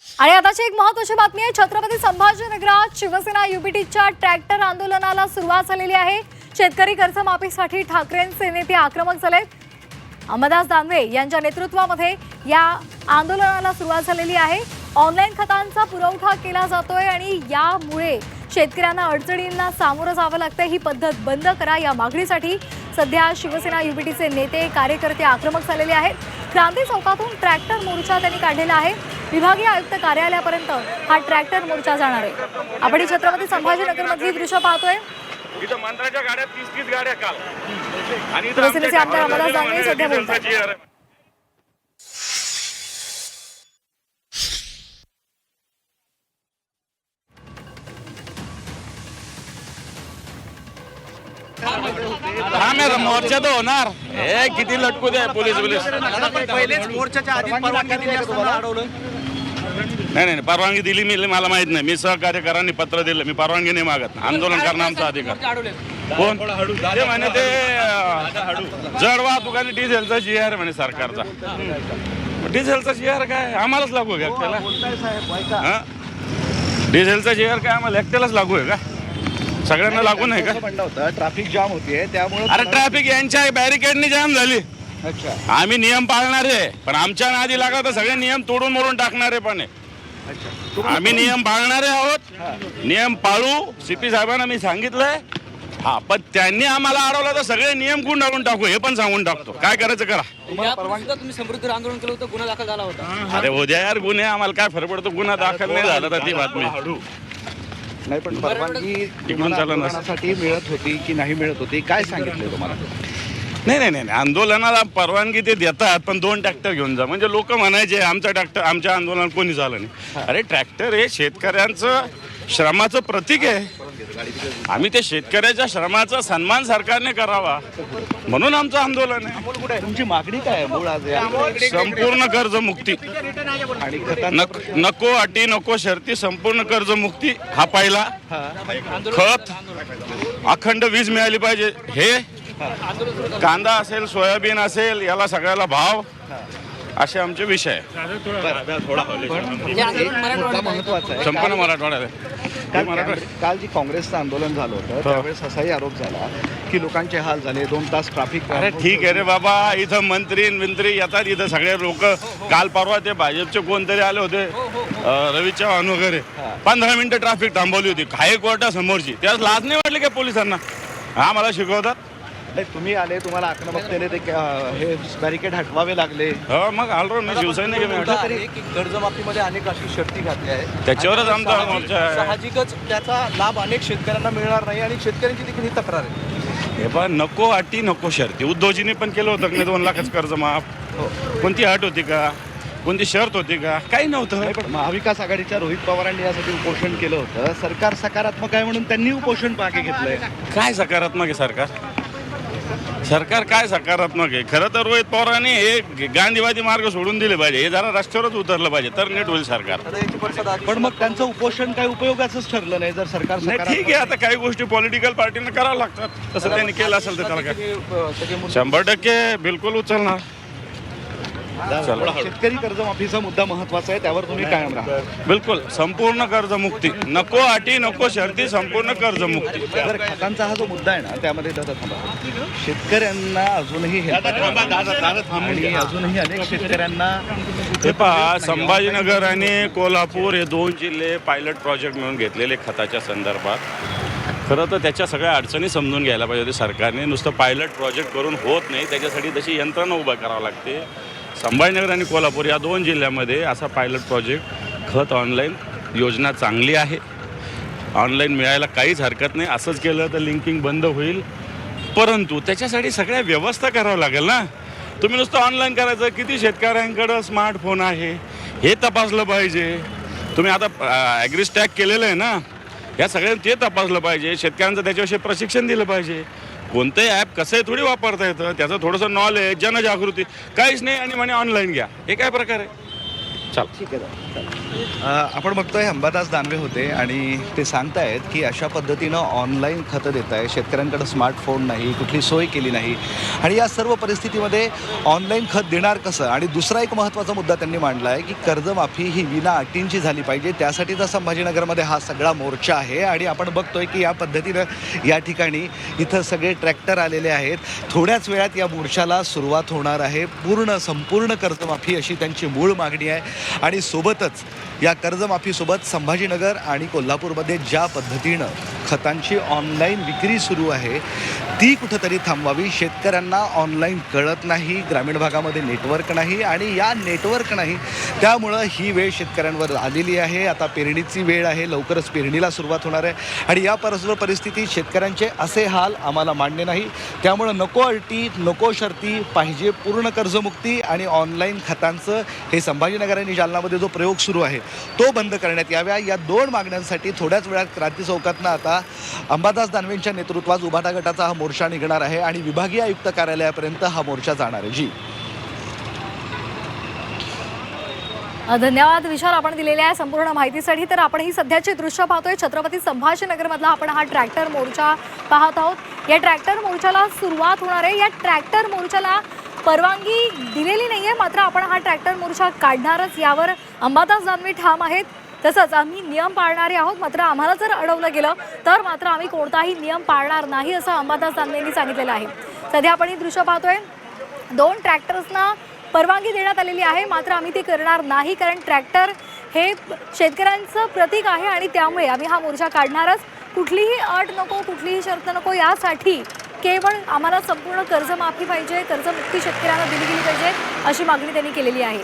आणि आताची एक महत्त्वाची बातमी आहे। छत्रपती संभाजीनगरात शिवसेना युबीटीच्या ट्रॅक्टर आंदोलनाला सुरुवात झालेली आहे। शेतकरी कर्जमाफीसाठी ठाकरेंचे नेते आक्रमक झाले। अंबादास दानवे यांच्या नेतृत्वामध्ये या आंदोलनाला सुरुवात झालेली आहे। ऑनलाईन खतांचा पुरवठा केला जातोय आणि यामुळे शेतकऱ्यांना अडचणींना सामोरं जावं लागतं। ही पद्धत बंद करा या मागणीसाठी सध्या शिवसेना युबीटीचे नेते कार्यकर्ते आक्रमक झालेले आहेत। क्रांती चौकातून ट्रॅक्टर मोर्चा त्यांनी काढलेला आहे। विभागीय आयुक्त कार्यालयापर्यंत हा ट्रॅक्टर मोर्चा जाणार आहे। आपण छत्रपती संभाजीनगर मधली दृश्य पाहतोय। इथं मंत्र्याच्या गाड्या 30 गाड्या काल आणि शिवसेनेचे आमदार अंबादास दानवे सध्या बोलतात। मोर्चा तो होणार हे किती लटकू दे पोलीस पहिलेच मोर्चाच्या आधी परवानगी दिली असताना अडवलं. नाही परवानगी दिली मला माहित नाही। मी सहकार्यकरांनी पत्र दिलं, मी परवानगी नाही मागत। आंदोलन करणं आमचा अधिकार। कोण ते म्हणे ते जड वाहतूक आणि डिझेलचा GR म्हणे सरकारचा। डिझेलचा GR काय आम्हालाच लागू आहे का त्याला? डिझेलचा GR काय आम्हाला एकट्यालाच लागू आहे का? सगळ्यांना लागू नाही का? म्हणलं होतं ट्रॅफिक जाम होतीये त्यामुळे अरे ट्रॅफिक यांच्या बॅरिकेडनी जाम झाली। अच्छा आम्ही नियम पाळणारे पण आमच्या नादी लागला तर सगळे नियम तोडून मोडून टाकणारे पण आहे। अच्छा आम्ही नियम पाळणारे आहोत, नियम पाळू। CP साहेबांना मी सांगितलंय। हा पण त्यांनी आम्हाला अडवलं तर सगळे नियम गुंडाळून टाकू हे पण सांगून टाकतो। काय करायचं करा। तुम्ही समृद्धी आंदोलन केलं होतं, गुन्हा दाखल झाला होता। अरे उद्या यार गुन्हे आम्हाला काय फरक पडतो? गुन्हा दाखल नाही झाला तर ती बातमी नाही पण परवानगी तिकडून चालणार आंदोलनासाठी मिळत होती की नाही मिळत होती काय सांगितलं तुम्हाला? नाही आंदोलनाला परवानगी ते देतात पण 2 ट्रॅक्टर घेऊन जा म्हणजे लोक म्हणायचे आमचा ट्रॅक्टर आमच्या आंदोलनात कोणी झालं नाही। अरे ट्रॅक्टर हे शेतकऱ्यांचं श्रमाचं प्रतीक आहे। आम्ही ते शेतकऱ्याच्या श्रमाचा सन्मान सरकारने करावा म्हणून आमचं आंदोलन आहे। तुमची मागणी काय आहे मूळ आज संपूर्ण कर्जमुक्ती आणि खतांचा नको अटी नको शर्ती संपूर्ण कर्जमुक्ती हा पहिला। खत अखंड वीज मिळाली पाहिजे। हे कांदा असेल सोयाबीन असेल याला सगळ्याला भाव असे आमचे विषय आहे। महत्वाचा आहे संपूर्ण मराठवाड्यात काल जी काँग्रेसचं आंदोलन झालं होतं त्यावेळेस असाही आरोप झाला की लोकांचे हाल झाले 2 तास ट्रॅफिक। अरे ठीक आहे रे बाबा, इथं मंत्री येतात इथं सगळे लोक। काल परवा ते भाजपचे कोणतरी आले होते रवी चव्हाण वगैरे 15 मिनिटं ट्रॅफिक थांबवली होती हायकोर्टा समोरची। त्यास लाज नाही वाटली का पोलिसांना? हा मला शिकवतात। तुम्ही आले तुम्हाला आक्रमकतेने ते हे बॅरिकेड हटवावे लागले। हो मग आलो मी शिवसैनिक कर्जमाफीमध्ये अनेक अशी शर्ती घातली आहे त्याच्यावरच आमचा मोर्चा आहे। साहजिकच त्याचा लाभ अनेक शेतकऱ्यांना मिळणार नाही आणि शेतकऱ्यांची देखील ही तक्रार आहे। हे पण नको अटी नको शर्ती। उद्धवजीने पण केलं होतं की 2 लाखाचं कर्ज माफ। कोणती अट होती का? कोणती शर्त होती का? काही नव्हतं। पण महाविकास आघाडीच्या रोहित पवारांनी यासाठी उपोषण केलं होतं। सरकार सकारात्मक आहे म्हणून त्यांनी उपोषण मागे घेतलंय। काय सकारात्मक आहे सरकार काय सकारात्मक आहे? खरं तर रोहित पवारांनी हे गांधीवादी मार्ग सोडून दिले पाहिजे। हे जरा रस्त्यावरच उतरलं पाहिजे तर नीट होईल सरकार। पण मग त्यांचं उपोषण काही उपयोगाचंच ठरलं नाही जर सरकार नाही ठीक आहे, आता काही गोष्टी पॉलिटिकल पार्टीने करावं लागतात। तसं त्यांनी केलं असेल तर त्याला काय 100% बिलकुल उचलणार। शेतकरी कर्जमाफीचा मुद्दा महत्वाचा आहे त्यावर तुम्ही कायम राहा। बिलकुल संपूर्ण कर्जमुक्ती नको अटी नको शर्ती संपूर्ण कर्जमुक्ती। तर खतांचा हा जो मुद्दा आहे ना त्यामध्ये शेतकऱ्यांना अजूनही आणि अजूनही अनेक शेतकऱ्यांना हे पहा संभाजीनगर आणि कोल्हापूर हे 2 जिल्हे पायलट प्रोजेक्ट म्हणून घेतलेले खताच्या संदर्भात। खरं तर त्याच्या सगळ्या अडचणी समजून घ्यायला पाहिजे होती सरकारने। नुसतं पायलट प्रोजेक्ट करून होत नाही, त्याच्यासाठी तशी यंत्रणा उभा करावं लागते। संभाजीनगर आणि कोल्हापूर या 2 जिल्ह्यामध्ये असा पायलट प्रोजेक्ट खत ऑनलाईन योजना चांगली आहे। ऑनलाईन मिळायला काहीच हरकत नाही। असंच केलं तर लिंकिंग बंद होईल परंतु त्याच्यासाठी सगळ्या व्यवस्था करावं लागेल ना। तुम्ही नुसतं ऑनलाईन करायचं, किती शेतकऱ्यांकडं स्मार्टफोन आहे हे तपासलं पाहिजे। तुम्ही आता ॲग्रिस्टॅग केलेलं आहे ना, या सगळ्यांनी ते तपासलं पाहिजे। शेतकऱ्यांचं त्याच्याविषयी प्रशिक्षण दिलं पाहिजे। कोणतंही ॲप कसंही थोडी वापरता येतं, त्याचं थोडंसं नॉलेज जनजागृती काहीच नाही आणि म्हणे ऑनलाईन घ्या। हे काय प्रकार आहे? चला. ठीक आहे. आपण बघतोय अंबादास दानवे होते आणि ते सांगतायत की अशा पद्धतीनं ऑनलाईन खतं देत आहे, शेतकऱ्यांकडे स्मार्टफोन नाही, कुठली सोय केली नाही आणि या सर्व परिस्थितीमध्ये ऑनलाईन खत देणार कसं. आणि दुसरा एक महत्त्वाचा मुद्दा त्यांनी मांडला आहे की कर्जमाफी ही विना अटींची झाली पाहिजे, त्यासाठीचा संभाजीनगरमध्ये हा सगळा मोर्चा आहे. आणि आपण बघतोय की या पद्धतीनं या ठिकाणी इथं सगळे ट्रॅक्टर आलेले आहेत. थोड्याच वेळात या मोर्चाला सुरुवात होणार आहे. संपूर्ण कर्जमाफी अशी त्यांची मूळ मागणी आहे. आणि सोबतच या कर्जमाफीसोबत संभाजीनगर आणि कोल्हापूरमध्ये ज्या पद्धतीनं खतांची ऑनलाईन विक्री सुरू आहे ती कुठंतरी थांबवावी. शेतकऱ्यांना ऑनलाईन कळत नाही, ग्रामीण भागामध्ये नेटवर्क नाही आणि या नेटवर्क नाही त्यामुळं ही वेळ शेतकऱ्यांवर आलेली आहे. आता पेरणीची वेळ आहे, लवकरच पेरणीला सुरुवात होणार आहे आणि या परिस्थितीत शेतकऱ्यांचे असे हाल आम्हाला मान्य नाही. त्यामुळं नको अटी, नको शर्ती, पाहिजे पूर्ण कर्जमुक्ती आणि ऑनलाईन खतांचं हे संभाजीनगर आणि जालनामध्ये जो प्रयोग सुरू आहे तो बंद करण्यात याव्या. या दोन मागण्यांसाठी थोड्याच वेळात क्रांती चौकातनं आता अंबादास दानवेंच्या नेतृत्वात उभाटा गटाचा हा मोर्चा निघणार आहे आणि विभागीय आयुक्त कार्यालयापर्यंत हा मोर्चा जाणार आहे. जी धन्यवाद विशाल, आपण दिलेल्या संपूर्ण माहितीसाठी. तर आपण ही सध्याची दृश्य पाहतोय छत्रपती संभाजीनगरमधला आपण हा ट्रॅक्टर मोर्चा पाहत आहोत. या ट्रॅक्टर मोर्चाला सुरुवात होणार आहे. या ट्रॅक्टर मोर्चाला परवानगी दिलेली नाहीये, मात्र आपण हा ट्रॅक्टर मोर्चा काढणारच यावर अंबादास दानवे ठाम आहेत. तसंच आम्ही नियम पाळणारे आहोत, मात्र आम्हाला जर अडवलं गेलं तर मात्र आम्ही कोणताही नियम पाळणार नाही असं अंबादास दानवेंनी सांगितलेलं आहे. सध्या आपण ही दृश्य पाहतोय. 2 ट्रॅक्टर्सना परवानगी देण्यात आलेली आहे, मात्र आम्ही ते करणार नाही, कारण ट्रॅक्टर हे शेतकऱ्यांचं प्रतीक आहे आणि त्यामुळे आम्ही हा मोर्चा काढणारच. कुठलीही अट नको, कुठलीही शर्त नको, यासाठी केवळ आम्हाला संपूर्ण कर्जमाफी पाहिजे, कर्जमुक्ती शेतकऱ्यांना दिली गेली पाहिजे अशी मागणी त्यांनी केलेली आहे.